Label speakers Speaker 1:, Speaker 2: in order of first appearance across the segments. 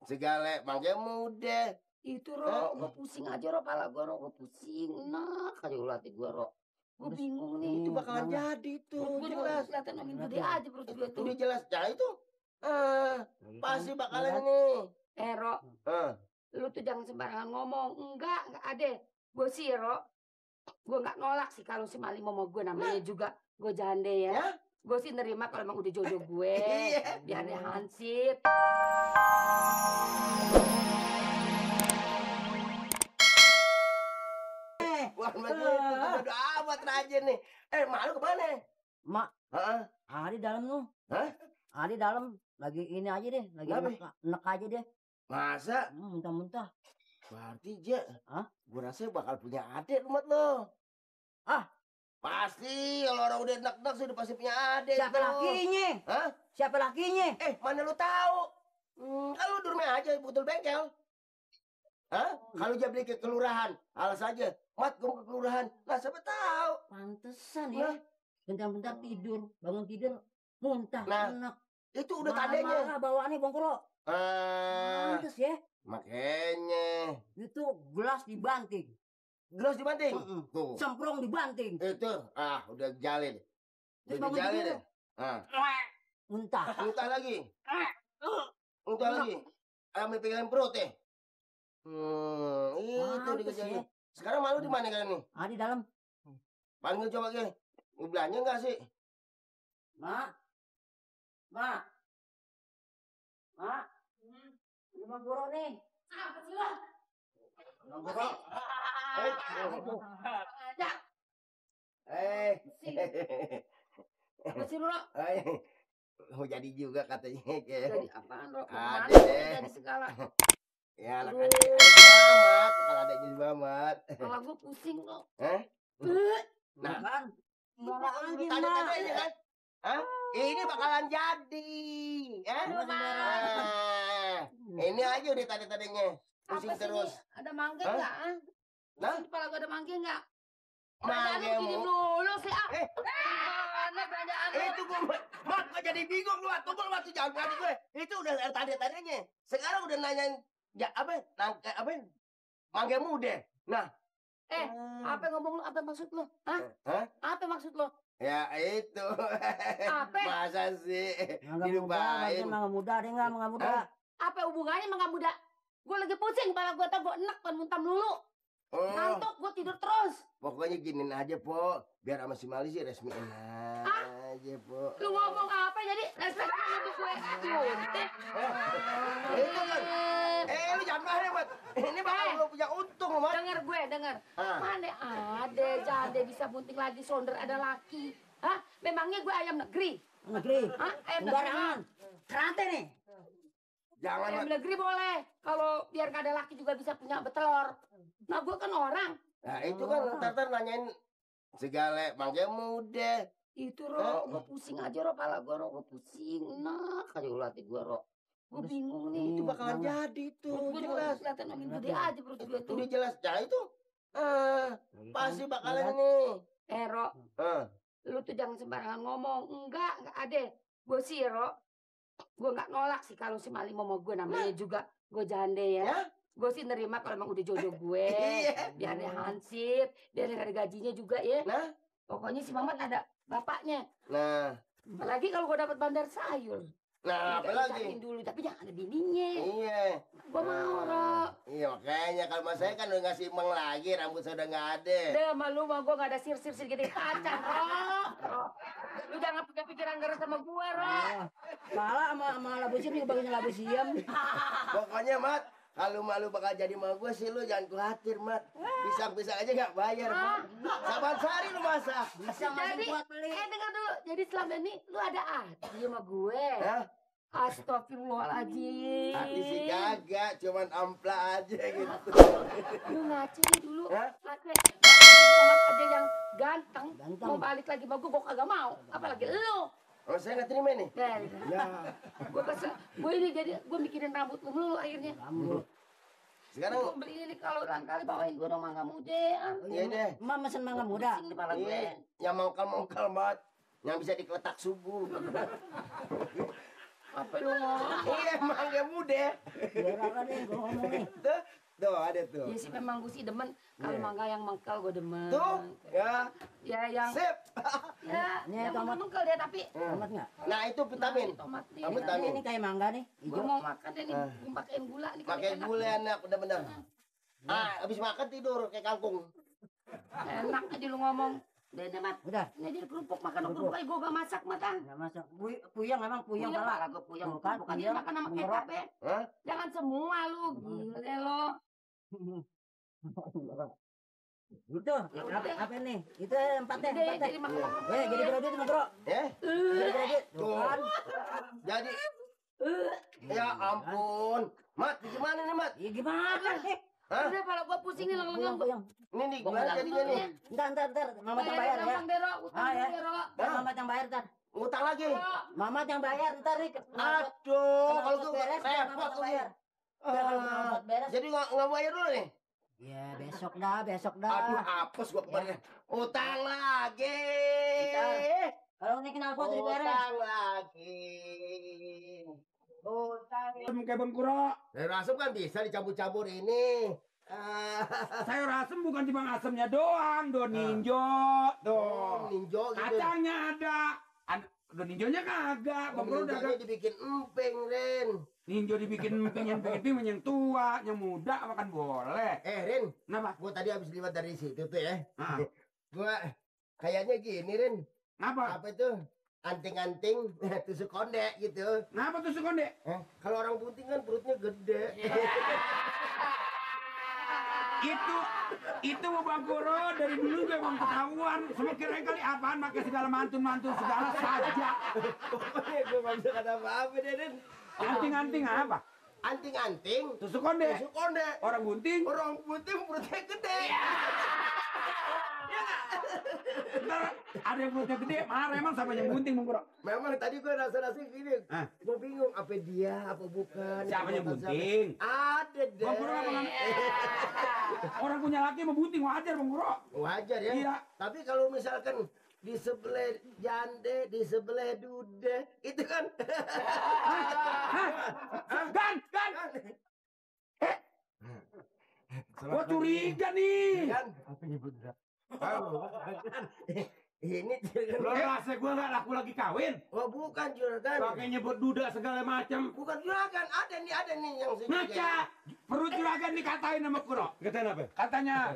Speaker 1: segala mangga muda.
Speaker 2: Itu Ro, gue pusing aja Ro, pala gue Ro, gue pusing. Enak aja ulatih gue Ro. Gue bingung nih.
Speaker 1: Itu bakalan jadi tuh, jelas.
Speaker 2: Kelihatan makin gede aja perut gue tuh.
Speaker 1: Udah jelas, ya itu. Pasti bakalan ini.
Speaker 2: Ro, lu tuh jangan sembarangan ngomong. Enggak ada. Gue sih Ro, gue nggak nolak sih kalau si Mali mau gue, namanya juga gue jande ya. Gue sih nerima kalau emang udah jodoh gue. Biar dia hansip.
Speaker 1: Bukan begitu, jodoh amat rajin nih. Malu kemana?
Speaker 3: Mak, Ari dalam lu. Ari dalam lagi ini aja deh, lagi enak aja deh.
Speaker 1: Masa?
Speaker 3: Muntah-muntah.
Speaker 1: Berarti dia, gue rasa bakal punya adik rumah lo. Pasti kalau orang udah enak-enak sudah pasti punya adik.
Speaker 3: Siapa lakinya? Siapa lakinya?
Speaker 1: Mana lu tahu? Kan lu di rumah aja betul bengkel. Kalau dia beli ke kelurahan, alas aja. Mat, gue ke kelurahan. Nah, siapa tahu?
Speaker 3: Pantesan ya. Bentar-bentar tidur, bangun tidur, muntah.
Speaker 1: Nah,
Speaker 3: enak.
Speaker 1: Itu udah tandanya.
Speaker 3: Marah bawaannya Bongkolo. Pantes ya.
Speaker 1: Makanya.
Speaker 3: Itu gelas dibanting.
Speaker 1: Gelas dibanting?
Speaker 3: Tuh. Semprong dibanting.
Speaker 1: Itu, udah jalin. Udah jalin deh.
Speaker 3: Muntah.
Speaker 1: Muntah lagi. Muntah lagi. Ambil pegangan perut ya. Itu dikejain. Sekarang malu di mana kalian nih?
Speaker 3: Di dalam.
Speaker 1: Panggil coba ke. Belanja enggak sih?
Speaker 3: Mak. Ini Bang Goro nih.
Speaker 2: Apa sih lo?
Speaker 3: Bang Goro.
Speaker 2: Apa sih Ro?
Speaker 1: Mau jadi juga katanya.
Speaker 2: Jadi apaan Ro?
Speaker 1: Ada
Speaker 2: jadi segala.
Speaker 1: Ya anak adik selamat. Kalau adanya selamat.
Speaker 2: Kalau gue pusing Ro.
Speaker 1: Nah
Speaker 3: kan.
Speaker 1: Tadi kan. Ini bakalan jadi. Ini aja udah tadi-tadinya. Pusing terus.
Speaker 2: Ada mangga enggak? Nah, kepala gue ada mangga enggak?
Speaker 1: Mangga
Speaker 2: gini dulu sih mana belanjaan
Speaker 1: itu gue jadi bingung lu. Tunggu lu waktu jangan berani gue. Itu udah tadi-tadinya. Sekarang udah nanyain mangga muda. Nah.
Speaker 2: Apa ngomong lu? Apa maksud lu? Apa maksud lu?
Speaker 1: Ya itu.
Speaker 2: Apa?
Speaker 1: Masa sih?
Speaker 3: Dilupain. Mangga muda, ada enggak mangga muda?
Speaker 2: Apa hubungannya mangga muda? Gue lagi pusing, kepala gue tau gue enak kan muntah melulu. Ngantuk, gue tidur terus.
Speaker 1: Pokoknya giniin aja, Po. Biar sama si Mali sih resmiin aja, Po.
Speaker 2: Lu ngomong apa jadi resmiin untuk gue?
Speaker 1: Itu kan. Lu jangan marah ya, Mat. Ini bakal lu punya untung, Mat.
Speaker 2: Denger. Mana ada jande bisa bunting lagi sonder ada laki. Memangnya gue ayam negeri? Ayam
Speaker 3: sembarangan. Kerante nih.
Speaker 1: Jangan
Speaker 2: ayam negeri boleh. Kalau biar gak ada laki juga bisa punya betelor. Nah, gue kan orang.
Speaker 1: Nah, itu kan ntar nanyain segala mangga muda.
Speaker 2: Itu Ro, gue pusing aja Ro, pala gue Ro, gue pusing. Enak aja ulatih gue Ro. Gue bingung nih.
Speaker 1: Itu bakalan jadi tuh, jelas.
Speaker 2: Kelihatan makin gede aja perut gue tuh.
Speaker 1: Udah jelas, ya itu. Pasti bakalan ini.
Speaker 2: Ro, lu tuh jangan sembarangan ngomong. Enggak ada. Gue sih Ro, gue nggak nolak sih kalau si Mali mau gue, namanya juga gue jande ya. Gue sih nerima kalau emang udah jodoh gue. Biar dia hansip, biar ada gajinya juga ya.
Speaker 1: Nah,
Speaker 2: pokoknya si Mamat ada bapaknya.
Speaker 1: Nah,
Speaker 2: apalagi kalau gue dapat bandar sayur.
Speaker 1: Nah, apalagi
Speaker 2: dulu, tapi jangan ada bininya.
Speaker 1: Iya.
Speaker 2: Gue mau Ro.
Speaker 1: Iya, makanya kalau mas saya kan udah ngasih emang lagi, rambut saya udah nggak ada.
Speaker 2: Deh, malu mah gue nggak ada sir-sir gitu kacang Ro. Lu jangan punya pikiran gara sama gue Ro.
Speaker 3: Malah sama labu siam juga bagian labu siam.
Speaker 1: Pokoknya Mat, kalau malu bakal jadi sama gue sih lu jangan khawatir, Mat. Pisang-pisang aja nggak bayar, Mat. Saban sehari lu masak.
Speaker 2: Jadi, dengar dulu. Jadi selama ini lu ada hati sama gue. Astagfirullahaladzim.
Speaker 1: Hati sih kagak, cuman ampla aja gitu.
Speaker 2: Lu ngaci dulu. Mamat aja yang ganteng. Mau balik lagi sama gue kagak mau. Apalagi lu.
Speaker 1: Oh, saya nggak terima nih.
Speaker 2: Ya. Gue ini jadi gue mikirin rambut lu akhirnya.
Speaker 1: Sekarang
Speaker 2: gue beli ini kalau kali bawain gue dong mangga muda.
Speaker 1: Iya deh.
Speaker 3: Emak mesen mangga muda.
Speaker 1: Yang mongkal-mongkal Mat. Yang bisa dikeletak subuh.
Speaker 2: Apa lu ngomong?
Speaker 1: Iya, mangga muda.
Speaker 3: Biar apa nih gua ngomong nih.
Speaker 1: Tuh ada tuh.
Speaker 2: Ya sih memang gue sih demen. Kalau mangga yang mengkel gue demen.
Speaker 1: Tuh, ya.
Speaker 2: Ya yang
Speaker 1: Sip.
Speaker 2: ya
Speaker 3: Ini
Speaker 2: yang
Speaker 3: tomat.
Speaker 2: mengkel deh tapi.
Speaker 3: Tomat enggak?
Speaker 1: Nah, itu vitamin.
Speaker 2: Tomat nih.
Speaker 1: Tomat. Vitamin.
Speaker 3: Ini kayak mangga nih,
Speaker 2: Gue
Speaker 3: hijau.
Speaker 2: mau makan deh nih. Gue pakein gula nih.
Speaker 1: Pakai
Speaker 2: enak.
Speaker 1: gula enak, bener-bener. Ah, habis makan tidur kayak kangkung.
Speaker 2: Enak aja lu ngomong. Deh mat.
Speaker 3: Udah.
Speaker 2: Ini aja kerupuk makan kerupuk aja gue gak masak matang.
Speaker 3: Enggak masuk. Puyeng emang puyeng
Speaker 2: Puyeng
Speaker 3: pala.
Speaker 2: pala gue puyeng.
Speaker 3: Bukan,
Speaker 2: Bukan
Speaker 3: puyeng.
Speaker 2: makan sama
Speaker 3: Menggerak.
Speaker 2: kecap ya.
Speaker 1: Hah?
Speaker 2: Jangan semua lu. Gile lo.
Speaker 3: Itu apa nih? Itu empatnya,
Speaker 2: Deh,
Speaker 3: empatnya.
Speaker 2: jadi makan.
Speaker 3: Jadi kredit sama bro.
Speaker 1: Ya?
Speaker 3: Jadi kredit. Tuh
Speaker 1: Tuh.
Speaker 3: kan.
Speaker 1: Jadi ya ampun. Mat, gimana nih, Mat?
Speaker 3: Ya gimana nih?
Speaker 1: Hah?
Speaker 2: Udah kalau gue pusing nih lengan gue.
Speaker 3: Puyeng.
Speaker 1: Ini nih gimana jadinya nih?
Speaker 3: Ntar. Mama yang bayar ya.
Speaker 2: Gampang deh, Ro. Utang
Speaker 3: Ah, ya.
Speaker 2: dulu ya, Ro.
Speaker 3: Ntar Mama yang bayar ntar.
Speaker 1: Utang lagi.
Speaker 3: Mama yang bayar ntar nih.
Speaker 1: Aduh, kalau
Speaker 3: Knalpot
Speaker 1: tuh
Speaker 3: beres,
Speaker 1: repot
Speaker 3: Mama yang
Speaker 1: tuh.
Speaker 3: bayar. Ntar kalau knalpot beres.
Speaker 1: Jadi nggak bayar dulu nih?
Speaker 3: Ya besok dah.
Speaker 1: Aduh, apes gua kemarin. Utang lagi.
Speaker 3: Kalau ini knalpot diberes.
Speaker 1: Utang lagi. Utang.
Speaker 4: Kayak Bang Kuro.
Speaker 1: Sayur asem kan bisa dicampur-campur ini.
Speaker 4: Sayur asem bukan cuma asemnya doang, do ninjo,
Speaker 1: Oh,
Speaker 4: tuh.
Speaker 1: ninjo gitu.
Speaker 4: Kacangnya ada. Do ninjonya kagak. Bang Kuro udah
Speaker 1: Ninjonya dibikin emping, Ren.
Speaker 4: ninjo dibikin pengen yang tua, yang muda makan boleh.
Speaker 1: Ren,
Speaker 4: Kenapa?
Speaker 1: gua tadi habis lewat dari situ tuh ya.
Speaker 4: Ah.
Speaker 1: Gua kayaknya gini, Ren.
Speaker 4: Kenapa?
Speaker 1: Apa itu? Anting-anting tusuk konde gitu.
Speaker 4: Kenapa tuh Sukonde?
Speaker 1: Kalau orang bunting kan perutnya gede.
Speaker 4: Itu Bang Kuro dari dulu gue emang ketahuan. Semua kirain kali apaan pakai segala mantun segala saja.
Speaker 1: Pokoknya gua nggak bisa kata apa-apa deh, Ren.
Speaker 4: Anting-anting apa?
Speaker 1: Anting-anting
Speaker 4: Tusuk konde.
Speaker 1: tusuk konde.
Speaker 4: Orang bunting.
Speaker 1: Orang bunting perutnya gede.
Speaker 4: Ntar ada yang perutnya gede, marah emang sama yang bunting Bang Kuro.
Speaker 1: Memang tadi gua rasa-rasa gini.
Speaker 4: Hah?
Speaker 1: Gua bingung apa dia apa bukan.
Speaker 4: Siapa yang
Speaker 1: Siapa?
Speaker 4: bunting?
Speaker 1: Ada deh.
Speaker 4: Bang Kuro apa namanya? Orang punya laki sama bunting wajar Bang Kuro.
Speaker 1: Wajar ya.
Speaker 4: Iya.
Speaker 1: Tapi kalau misalkan di sebelah jande, di sebelah dude, itu kan.
Speaker 4: Gan! Gua curiga nih.
Speaker 1: Kan? Apa nyebut dah? Ini
Speaker 4: Lo rasa gua nggak laku lagi kawin?
Speaker 1: oh bukan juragan.
Speaker 4: Pakai nyebut duda segala macam.
Speaker 1: Bukan juragan, ada nih yang saya
Speaker 4: Ngaca, perut juragan dikatain sama Kuro.
Speaker 5: Katain apa?
Speaker 4: Katanya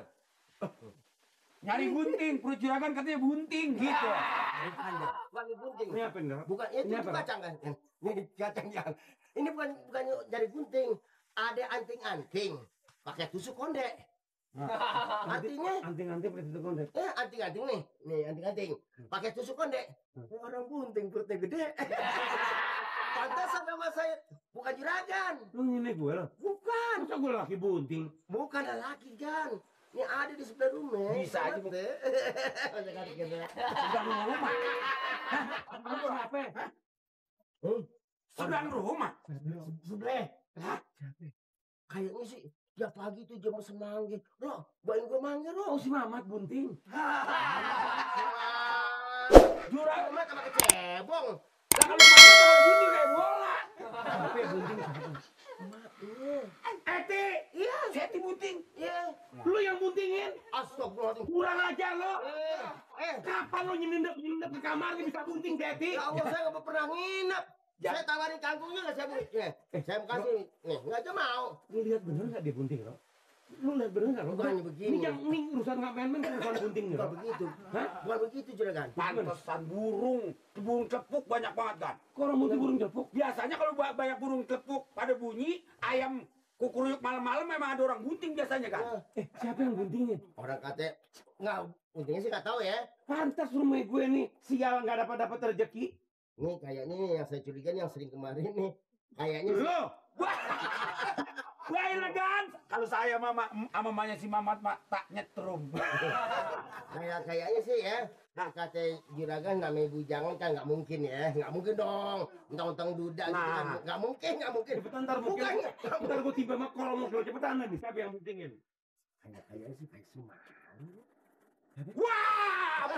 Speaker 4: nyari bunting, perut juragan katanya bunting gitu.
Speaker 1: Bukan gunting.
Speaker 5: Ini apa enggak?
Speaker 1: Bukan itu
Speaker 4: Ini apa?
Speaker 1: kacang kan. Ini kacang yang. Ini bukan dari gunting. Ada anting-anting pakai tusuk konde. Artinya
Speaker 5: Anting-anting seperti itu konde.
Speaker 1: anting-anting nih. Nih anting-anting pakai tusuk konde. Orang bunting perutnya gede. Pantasan sama saya. Bukan juragan.
Speaker 5: Lu ngine gue loh.
Speaker 1: Bukan.
Speaker 5: Masa gue laki bunting?
Speaker 1: Bukan laki kan. Ini ada di sebelah rumah.
Speaker 5: Bisa aja, Bu.
Speaker 1: deh.
Speaker 4: Sedang rumah.
Speaker 5: Lu apa?
Speaker 4: Sedang rumah.
Speaker 1: Sebelah. Kayaknya sih tiap pagi tuh jam semanggi. Roh, bawain gue mangga, Roh.
Speaker 5: Oh si Mamat bunting.
Speaker 1: Juragan mah sama kecebong.
Speaker 4: Lah kalau makan kalau bunting kayak bola.
Speaker 5: Tapi bunting
Speaker 4: Eti,
Speaker 1: Iya,
Speaker 4: Seti bunting.
Speaker 1: iya.
Speaker 4: Lu yang buntingin.
Speaker 1: Astagfirullahaladzim.
Speaker 4: Kurang ajar lo.
Speaker 1: Eh,
Speaker 4: Kapan lo nyelindap di kamar bisa bunting, Seti?
Speaker 1: ya Allah, saya nggak pernah nginep.
Speaker 4: Ya.
Speaker 1: Saya tawarin kangkungnya nggak saya mau. Saya mau kasih. Nih, nggak aja mau.
Speaker 5: Lu lihat bener nggak dia bunting lo? Lu lihat bener nggak lo?
Speaker 1: Bukannya begini.
Speaker 5: Ini urusan nggak main-main urusan bunting
Speaker 1: Bukan
Speaker 5: lo.
Speaker 1: begitu.
Speaker 5: Hah?
Speaker 1: Bukan begitu, juragan.
Speaker 4: Pantesan burung celepuk banyak banget kan.
Speaker 5: Kok orang bunting burung celepuk?
Speaker 4: Biasanya kalau banyak burung celepuk pada bunyi, ayam kukuruyuk malam-malam memang ada orang bunting biasanya kan.
Speaker 5: Siapa yang buntingin?
Speaker 1: Orang kata nggak, intinya sih nggak tahu ya.
Speaker 5: Pantas rumah gue nih sial nggak dapat rezeki.
Speaker 1: Nih kayaknya nih yang saya curiga nih yang sering kemarin nih. Kayaknya sih.
Speaker 4: Lo, wah elegan. Kalau saya sama mamanya si Mamat mak tak nyetrum.
Speaker 1: Kayaknya sih ya. Kata juragan namanya bujangan kan nggak mungkin ya. Nggak mungkin dong. Mentang-mentang duda gitu kan.
Speaker 5: Nah.
Speaker 1: Nggak mungkin.
Speaker 5: Cepetan ntar mungkin.
Speaker 1: Bukannya.
Speaker 5: Ntar gue tiba sama kolong mobil cepetan nih. Siapa yang buntingin?
Speaker 1: Kayaknya sih kayak Suman.
Speaker 4: Wah,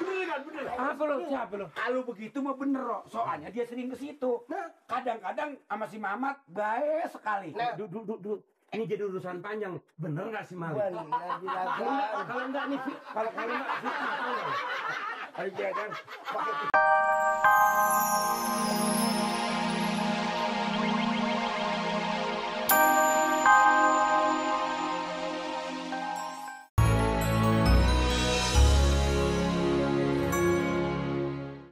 Speaker 5: Bener kan, bener.
Speaker 4: Apa lo? Siapa lo? Kalau begitu mah bener, Ro. Soalnya dia sering ke situ.
Speaker 1: Nah.
Speaker 4: Kadang-kadang sama si Mamat baik sekali.
Speaker 1: Nah.
Speaker 5: Du. Ini jadi urusan panjang. Bener nggak sih Mal?
Speaker 1: Lagi-lagi.
Speaker 5: Kalau enggak nih, kalau enggak fitnah.
Speaker 4: Aja kan.